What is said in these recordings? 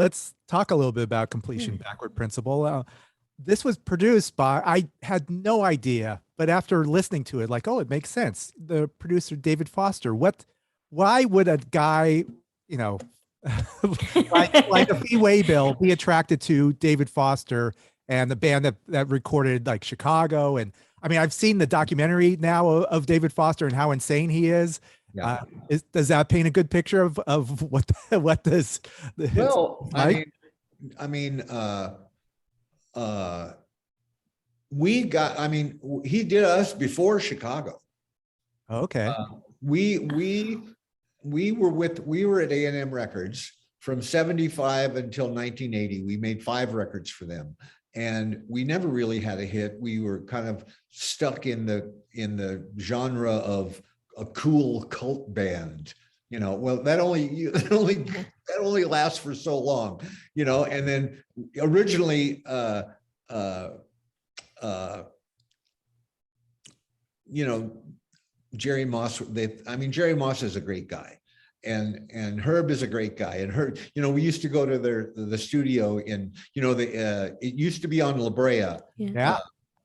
let's talk a little bit about completion backward principle. This was produced by, I had no idea, but after listening to it, like, oh, it makes sense. The producer, David Foster. Why would a guy, you know, like a Fee Waybill be attracted to David Foster and the band that recorded like Chicago? And I mean, I've seen the documentary now of David Foster and how insane he is. Yeah. Does that paint a good picture of what this Well, like? I mean, we got, I mean, he did us before Chicago. Okay. We were at A&M Records from 75 until 1980. We made 5 records for them. And we never really had a hit. We were kind of stuck in the genre of a cool cult band, you know. Well, that only lasts for so long, you know. And then originally, you know, Jerry Moss. Jerry Moss is a great guy, and Herb is a great guy. And Herb, you know, we used to go to the studio in, you know, it used to be on La Brea. Yeah,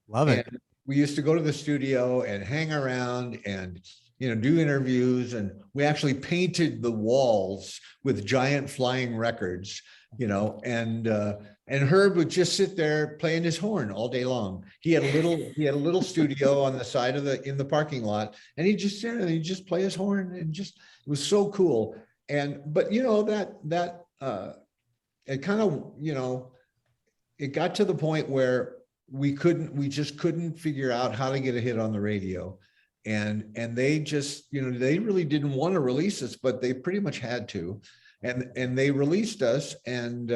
love it. We used to go to the studio and hang around and, you know, do interviews, and we actually painted the walls with giant flying records, you know, and Herb would just sit there playing his horn all day long. He had a little studio on the side of in the parking lot, and he'd just sit there and he'd just play his horn, and just, it was so cool. But you know, it kind of, you know, it got to the point where we just couldn't figure out how to get a hit on the radio. And they just, you know, they really didn't want to release us, but they pretty much had to. And they released us. And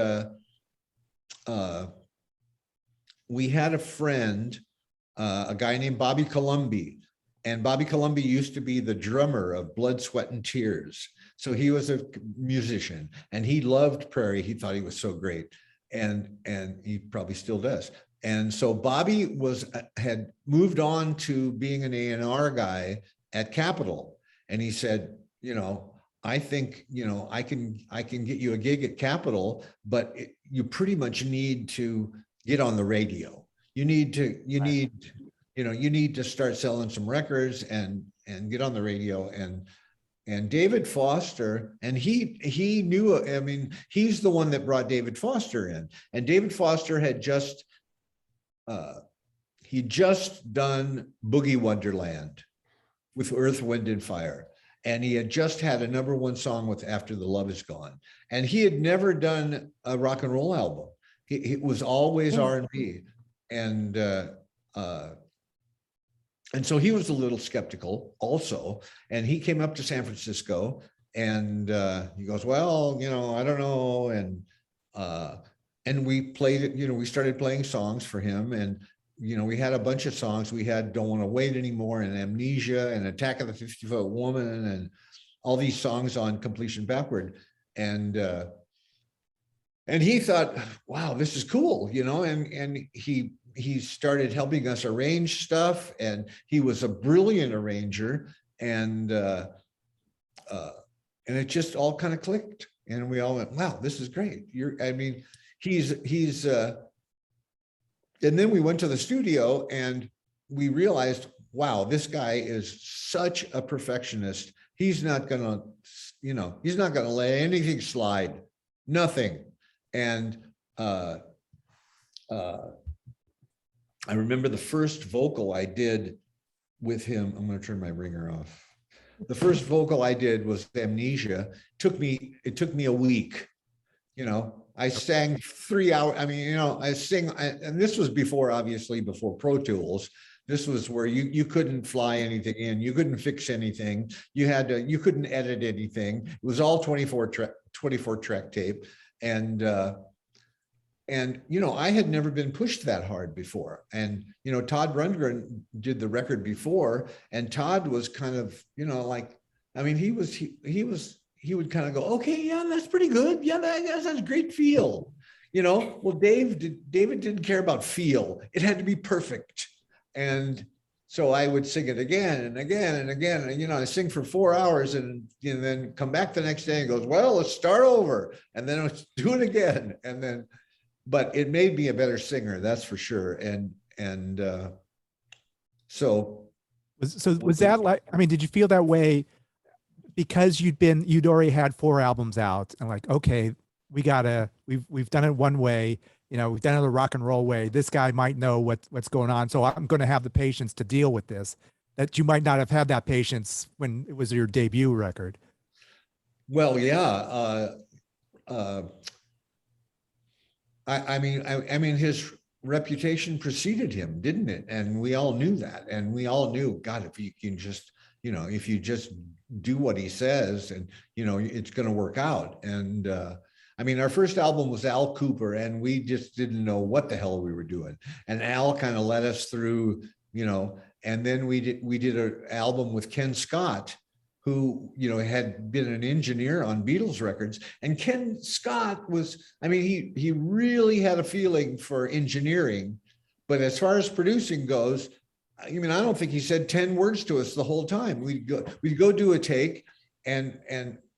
we had a friend, a guy named Bobby Columby. And Bobby Columby used to be the drummer of Blood, Sweat, and Tears. So he was a musician, and he loved Prairie. He thought he was so great. And he probably still does. And so Bobby had moved on to being an A&R guy at Capitol. And he said, you know, I think, you know, I can get you a gig at Capitol, but you pretty much need to get on the radio. You need to start selling some records and get on the radio. And David Foster, and he knew, I mean, he's the one that brought David Foster in. And David Foster had just done Boogie Wonderland with Earth, Wind, and Fire. And he had just had a #1 song with After the Love Is Gone. And he had never done a rock and roll album. It was always R&B. And so he was a little skeptical also. And he came up to San Francisco, and he goes, well, you know, I don't know. And we played it, you know, we started playing songs for him. And, you know, we had a bunch of songs. We had Don't Want to Wait Anymore, and Amnesia, and Attack of the 50-Foot Woman, and all these songs on Completion Backward. And he thought, wow, this is cool, you know, and he started helping us arrange stuff, and he was a brilliant arranger, and it just all kind of clicked. And we all went, wow, this is great. And then we went to the studio, and we realized, wow, this guy is such a perfectionist. He's not gonna, you know, he's not gonna let anything slide, nothing. And I remember the first vocal I did with him. I'm gonna turn my ringer off. The first vocal I did was Amnesia. It took me a week, you know. I sang 3 hours. I mean, you know, and this was obviously before Pro Tools. This was where you couldn't fly anything in. You couldn't fix anything. You couldn't edit anything. It was all 24 track tape. And you know, I had never been pushed that hard before. And, you know, Todd Rundgren did the record before, and Todd was kind of, you know, like, I mean, he would kind of go, okay, yeah, that's pretty good. Yeah, that's a great feel, you know. Well, David didn't care about feel. It had to be perfect. And So I would sing it again and again and again. And, I sing for 4 hours and, then come back the next day and goes, well, let's start over. And then let's do it again. And then, but it made me a better singer, that's for sure. And so. Was that like, I mean, did you feel that way because you'd already had 4 albums out and like, okay, we've done it one way, we've done it the rock and roll way. This guy might know what's going on. So I'm going to have the patience to deal with this, that you might not have had that patience when it was your debut record. Well, yeah. I mean, his reputation preceded him, didn't it? And we all knew that. And we all knew, God, if you can just, if you just do what he says and, it's going to work out. And, I mean, our first album was Al Cooper, and we just didn't know what the hell we were doing. And Al kind of led us through, and then we did an album with Ken Scott, who, had been an engineer on Beatles records. And Ken Scott was, I mean, he really had a feeling for engineering, but as far as producing goes, I mean, I don't think he said 10 words to us the whole time. We'd go do a take, and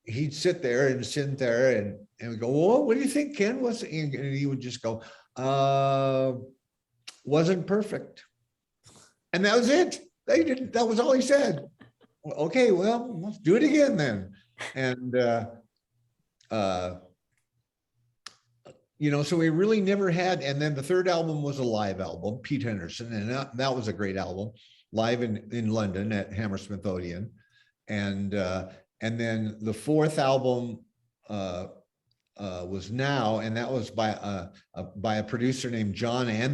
he'd sit there and we go, well, what do you think, Ken? And he would just go, wasn't perfect. And that was it. That was all he said. Okay, well, let's do it again then. And, so we really never had, and then the third album was a live album, Pete Henderson, and that was a great album, live in London at Hammersmith Odeon. And then the fourth album was Now, and that was by a producer named John Anthony.